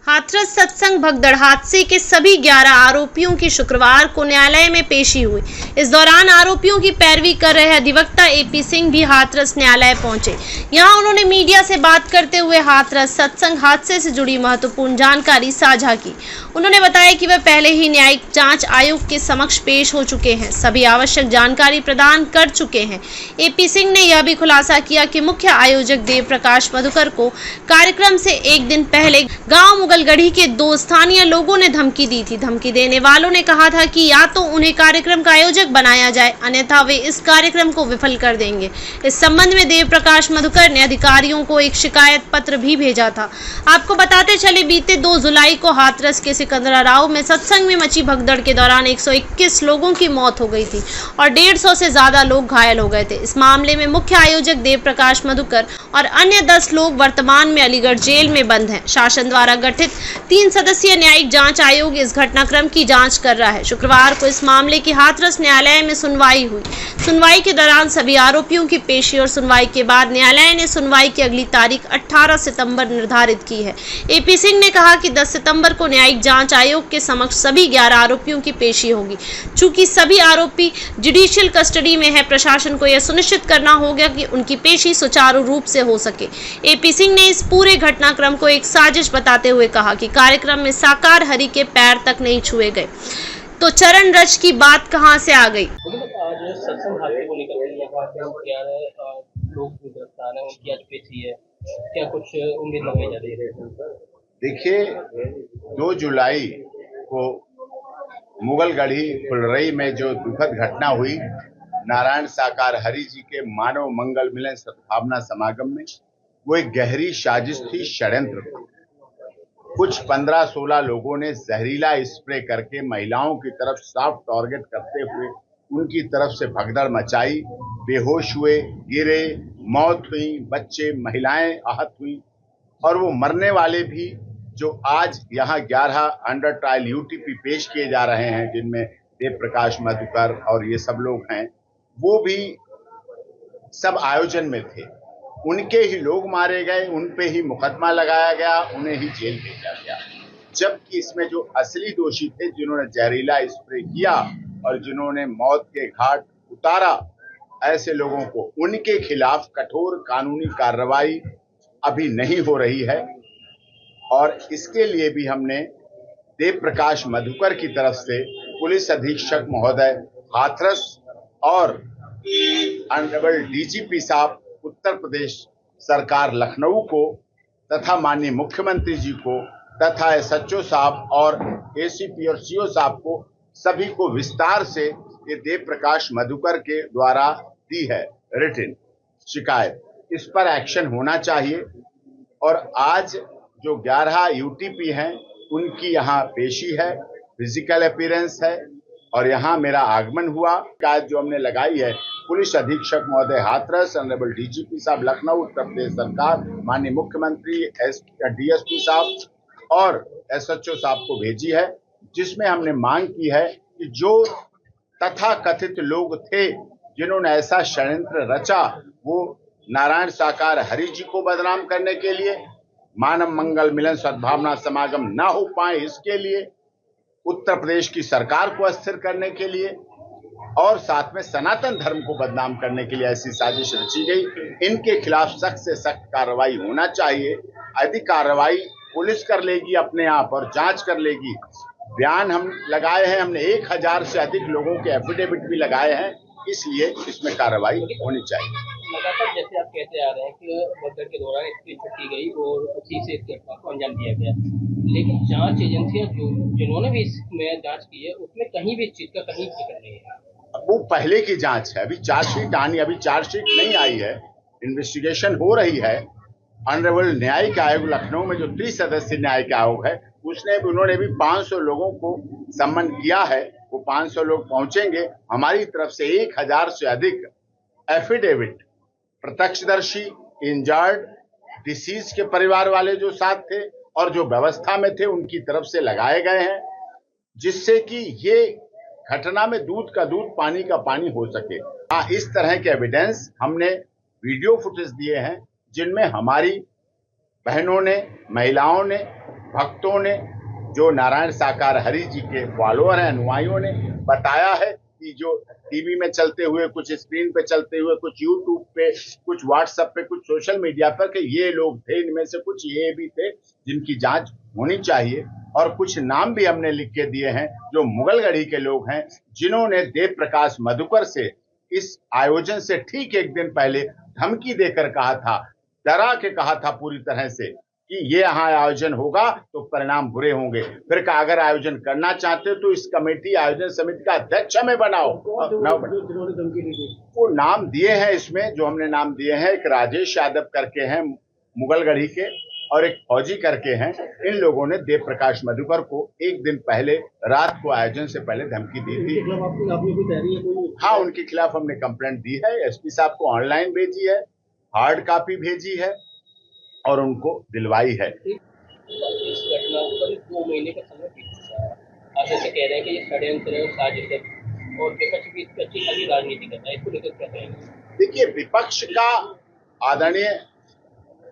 हाथरस सत्संग भगदड़ हादसे के सभी 11 आरोपियों की शुक्रवार को न्यायालय में पेशी हुई। इस दौरान आरोपियों की पैरवी कर रहे अधिवक्ता एपी सिंह भी हाथरस न्यायालय पहुंचे। यहां उन्होंने मीडिया से बात करते हुए हाथरस सत्संग हादसे से जुड़ी महत्वपूर्ण जानकारी साझा की। उन्होंने बताया कि वे पहले ही न्यायिक जांच आयोग के समक्ष पेश हो चुके हैं, सभी आवश्यक जानकारी प्रदान कर चुके हैं। एपी सिंह ने यह भी खुलासा किया कि मुख्य आयोजक देव प्रकाश मधुकर को कार्यक्रम से एक दिन पहले गांव मुगलगढ़ी के 2 स्थानीय लोगों ने धमकी दी थी। धमकी देने वालों ने कहा था कि या तो उन्हें कार्यक्रम का आयोजक बनाया जाए, अन्यथा वे इस कार्यक्रम को विफल कर देंगे। इस संबंध में देव प्रकाश मधुकर ने अधिकारियों को एक शिकायत पत्र भी भेजा था। आपको बताते चले, बीते 2 जुलाई को हाथरस के सिकंदराराव में सत्संग में मची भगदड़ के दौरान 121 लोगों की मौत हो गई थी और 150 से ज्यादा लोग घायल हो गए थे। इस मामले में मुख्य आयोजक देव प्रकाश मधुकर और अन्य 10 लोग वर्तमान में अलीगढ़ जेल में बंद हैं। शासन द्वारा गठित 3 सदस्यीय न्यायिक जांच आयोग इस घटनाक्रम की जांच कर रहा है। शुक्रवार को इस मामले की हाथरस न्यायालय में सुनवाई हुई। सुनवाई के दौरान सभी आरोपियों की पेशी और सुनवाई के बाद न्यायालय ने सुनवाई की अगली तारीख 18 सितंबर निर्धारित की है। एपी सिंह ने कहा कि 10 सितंबर को न्यायिक जांच आयोग के समक्ष सभी 11 आरोपियों की पेशी होगी। चूंकि सभी आरोपी जुडिशियल कस्टडी में है, प्रशासन को यह सुनिश्चित करना होगा कि उनकी पेशी सुचारू रूप से हो सके। एपी सिंह ने इस पूरे घटनाक्रम को एक साजिश बताते हुए कहा कि कार्यक्रम में साकार हरि के पैर तक नहीं छुए गए, तो चरण रज की बात कहां से आ गई। आज सत्संग हादसे को लेकर लोग गिरफ्तार हैं, उनकी आज पेशी है, क्या कुछ उम्मीद लगाई जा रही है? देखिए, 2 जुलाई को मुगलगढ़ी फुलरई में जो दुखद घटना हुई, नारायण साकार हरि जी के मानव मंगल मिलन सद्भावना समागम में, वो एक गहरी साजिश थी, षड्यंत्र थी। कुछ 15-16 लोगों ने जहरीला स्प्रे करके महिलाओं की तरफ सॉफ्ट टारगेट करते हुए उनकी तरफ से भगदड़ मचाई, बेहोश हुए, गिरे, मौत हुई, बच्चे महिलाएं आहत हुई और वो मरने वाले भी जो आज यहाँ 11 अंडर ट्रायल यूटीपी पेश किए जा रहे हैं, जिनमें देव प्रकाश मधुकर और ये सब लोग हैं, वो भी सब आयोजन में थे। उनके ही लोग मारे गए, उन पे ही मुकदमा लगाया गया, उन्हें ही जेल भेजा गया। जबकि इसमें जो असली दोषी थे, जिन्होंने जहरीला स्प्रे किया और जिन्होंने मौत के घाट उतारा, ऐसे लोगों को उनके खिलाफ कठोर कानूनी कार्रवाई अभी नहीं हो रही है। और इसके लिए भी हमने देव प्रकाश मधुकर की तरफ से पुलिस अधीक्षक महोदय हाथरस और ऑनरेबल डीजीपी साहब उत्तर प्रदेश सरकार लखनऊ को तथा माननीय मुख्यमंत्री जी को तथा एसएचओ साहब और एसीपी और सीओ साहब को, सभी को विस्तार से ये देव प्रकाश मधुकर के द्वारा दी है रिटन शिकायत। इस पर एक्शन होना चाहिए। और आज जो 11 यूटीपी हैं, उनकी यहाँ पेशी है, फिजिकल अपीयरेंस है और यहाँ मेरा आगमन हुआ। शिकायत जो हमने लगाई है, पुलिस अधीक्षक महोदय हाथरस, ऑनरेबल डीजीपी साहब लखनऊ उत्तर प्रदेश सरकार, माननीय मुख्यमंत्री, डीएसपी साहब और एसएचओ साहब को भेजी है, जिसमें हमने मांग की है कि जो तथा कथित लोग थे जिन्होंने ऐसा षड्यंत्र रचा, वो नारायण साकार हरि जी को बदनाम करने के लिए, मानव मंगल मिलन सद्भावना समागम ना हो पाए इसके लिए, उत्तर प्रदेश की सरकार को अस्थिर करने के लिए और साथ में सनातन धर्म को बदनाम करने के लिए ऐसी साजिश रची गई। इनके खिलाफ सख्त से सख्त कार्रवाई होना चाहिए। यदि कार्रवाई पुलिस कर लेगी अपने आप और जांच कर लेगी, बयान हम लगाए हैं, हमने 1000 से अधिक लोगों के एफिडेविट भी लगाए हैं, इसलिए इसमें कार्रवाई होनी चाहिए। लगातार जैसे आप कहते आ रहे हैं कि भगदड़ के दौरान इसकी छुट्टी गई और उसी से इस घटना को अंजाम दिया गया, लेकिन जांच एजेंसियां जिन्होंने भी इसमें जांच की है, उसमें कहीं भी इस चीज का कहीं जिक्र नहीं है। वो पहले की जांच है, अभी चार्जशीट आनी, अभी चार्जशीट नहीं आई है, इन्वेस्टिगेशन हो रही है। ऑनरेबल न्यायिक आयोग लखनऊ में जो 30 सदस्यीय न्यायिक आयोग है, उन्होंने भी 500 लोगों को सम्मन किया है। वो 500 लोग पहुंचेंगे। हमारी तरफ से 1000 से अधिक एफिडेविट, प्रत्यक्षदर्शी, इंजर्ड, डिसीज के परिवार वाले जो साथ थे और जो व्यवस्था में थे, उनकी तरफ से लगाए गए हैं, जिससे कि ये घटना में दूध का दूध, पानी का पानी हो सके। इस तरह के एविडेंस हमने वीडियो फुटेज दिए हैं, जिनमें हमारी बहनों ने, महिलाओं ने भक्तों ने, जो नारायण साकार हरि जी के फॉलोअर हैं, अनुयायियों ने बताया है कि जो टीवी में चलते हुए, कुछ स्क्रीन पे चलते हुए, कुछ यूट्यूब पे, कुछ व्हाट्सएप पे, कुछ सोशल मीडिया पर कि ये लोग थे, इनमें से कुछ ये भी थे जिनकी जांच होनी चाहिए। और कुछ नाम भी हमने लिख के दिए हैं जो मुगलगढ़ी के लोग हैं, जिन्होंने देव प्रकाश मधुकर से इस आयोजन से ठीक एक दिन पहले धमकी देकर कहा था, डरा के कहा था पूरी तरह से कि ये यहाँ आयोजन होगा तो परिणाम बुरे होंगे। फिर कहा अगर आयोजन करना चाहते हो तो इस कमेटी, आयोजन समिति का अध्यक्ष हमें बनाओ। वो नाम दिए हैं इसमें, जो हमने नाम दिए हैं, एक राजेश यादव करके हैं मुगलगढ़ी के, और एक फौजी करके हैं। इन लोगों ने देव प्रकाश मधुकर को एक दिन पहले रात को, आयोजन से पहले धमकी दी थी। हाँ, उनके खिलाफ हमने कंप्लेंट दी है, एसपी साहब को ऑनलाइन भेजी है, हार्ड कॉपी भेजी है और उनको दिलवाई है। इस घटना पर 2 महीने का समय बीत चुका है। आप जैसे कह रहे हैं कि ये षड्यंत्र है, साजिश है और विपक्ष भी अच्छी खासी राजनीति करता है, इसको लेकर क्या कहेंगे? देखिए, विपक्ष का आदरणीय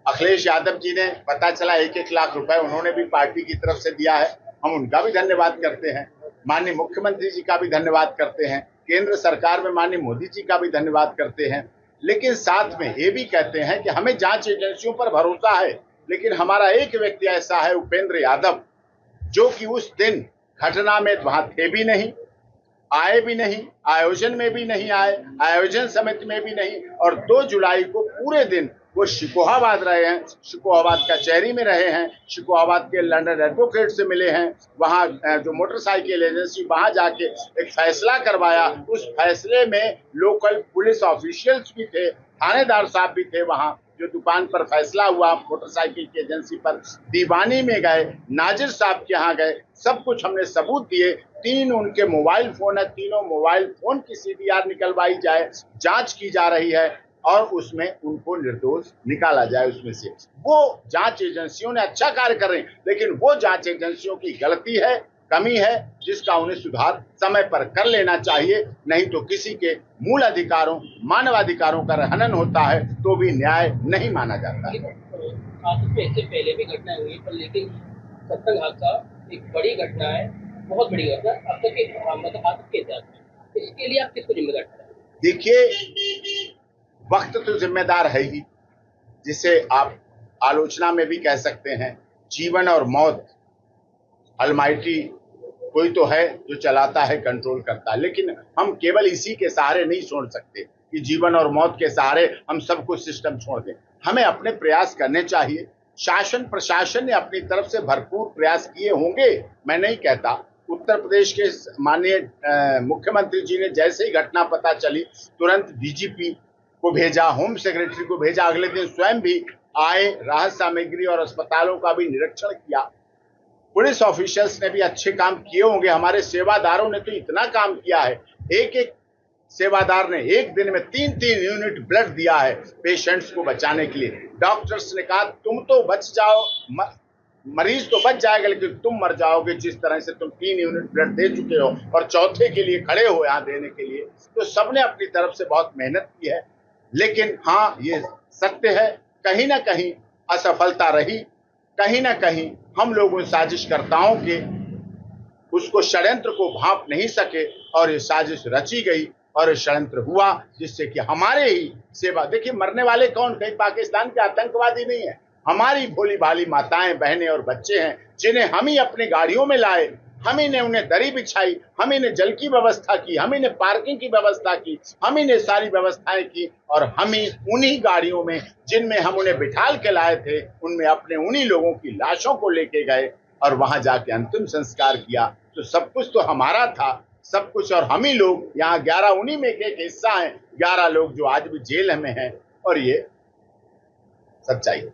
अखिलेश यादव जी ने, पता चला 1-1 लाख रुपए उन्होंने भी पार्टी की तरफ से दिया है, हम उनका भी धन्यवाद करते हैं। माननीय मुख्यमंत्री जी का भी धन्यवाद करते हैं, केंद्र सरकार में माननीय मोदी जी का भी धन्यवाद करते हैं। लेकिन साथ में ये भी कहते हैं कि हमें जांच एजेंसियों पर भरोसा है, लेकिन हमारा एक व्यक्ति ऐसा है, उपेंद्र यादव, जो कि उस दिन घटना में वहां थे भी नहीं, आए भी नहीं, आयोजन में भी नहीं आए, आयोजन समिति में भी नहीं, और 2 जुलाई को पूरे दिन वो शिकोहाबाद रहे हैं, शिकोहाबाद कचहरी में रहे हैं, शिकोहाबाद के लंदन एडवोकेट से मिले हैं, वहां जो मोटरसाइकिल एजेंसी, वहां जाके एक फैसला करवाया। उस फैसले में लोकल पुलिस ऑफिशियल्स भी थे, थानेदार साहब भी थे वहां, जो दुकान पर फैसला हुआ मोटरसाइकिल की एजेंसी पर। दीवानी में गए, नाजिर साहब के यहाँ गए, सब कुछ हमने सबूत दिए। 3 उनके मोबाइल फोन है, तीनों मोबाइल फोन की CDR निकलवाई जाए, जांच की जा रही है और उसमें उनको निर्दोष निकाला जाए उसमें से। वो जांच एजेंसियों ने अच्छा कार्य कर रही, लेकिन वो जांच एजेंसियों की गलती है, कमी है, जिसका उन्हें सुधार समय पर कर लेना चाहिए। नहीं तो किसी के मूल अधिकारों, मानवाधिकारों का हनन होता है तो भी न्याय नहीं माना जाता है। हादसे में इससे पहले भी घटनाएं हुई, पर लेकिन सत्संग हादसा एक बड़ी घटना है, बहुत बड़ी घटना अब तक के मतलब हादसे के इतिहास में। इसके लिए आप किसको जिम्मेदार ठहराएं? देखिए, वक्त तो जिम्मेदार है ही, जिसे आप आलोचना में भी कह सकते हैं। जीवन और मौत अलमाइटी कोई तो है जो चलाता है, कंट्रोल करता है, लेकिन हम केवल इसी के सहारे नहीं छोड़ सकते कि जीवन और मौत के सहारे हम सब कुछ सिस्टम छोड़ दें। हमें अपने प्रयास करने चाहिए। शासन प्रशासन ने अपनी तरफ से भरपूर प्रयास किए होंगे, मैं नहीं कहता। उत्तर प्रदेश के माननीय मुख्यमंत्री जी ने जैसे ही घटना पता चली, तुरंत DGP को भेजा, होम सेक्रेटरी को भेजा, अगले दिन स्वयं भी आए, राहत सामग्री और अस्पतालों का भी निरीक्षण किया। पुलिस ऑफिशियल्स ने भी अच्छे काम किए होंगे, हमारे सेवादारों ने तो इतना काम किया है। एक सेवादार ने एक दिन में 3-3 यूनिट ब्लड दिया है पेशेंट्स को बचाने के लिए। डॉक्टर्स ने कहा तुम तो बच जाओ, मरीज तो बच जाएगा, लेकिन तुम मर जाओगे, जिस तरह से तुम 3 यूनिट ब्लड दे चुके हो और चौथे के लिए खड़े हो यहाँ देने के लिए। तो सबने अपनी तरफ से बहुत मेहनत की है, लेकिन हाँ, ये सत्य है, कहीं ना कहीं असफलता रही, कहीं ना कहीं हम लोगों साजिशकर्ताओं के उसको षड्यंत्र को भांप नहीं सके और ये साजिश रची गई और षड्यंत्र हुआ, जिससे कि हमारे ही सेवा, देखिए मरने वाले कौन, कहीं पाकिस्तान के आतंकवादी नहीं है, हमारी भोली भाली माताएं, बहनें और बच्चे हैं, जिन्हें हम ही अपनी गाड़ियों में लाए, हम ही ने उन्हें दरी बिछाई, हम ही ने जल की व्यवस्था की, हम ही ने पार्किंग की व्यवस्था की, हम ही ने सारी व्यवस्थाएं की, और हम ही उन्हीं गाड़ियों में जिनमें हम उन्हें बिठाल के लाए थे, उनमें अपने उन्हीं लोगों की लाशों को लेके गए और वहां जाके अंतिम संस्कार किया। तो सब कुछ तो हमारा था, सब कुछ, और हम ही लोग यहाँ 11 उन्हीं में एक हिस्सा हैं, 11 लोग जो आज भी जेल में हैं, और ये सच्चाई है।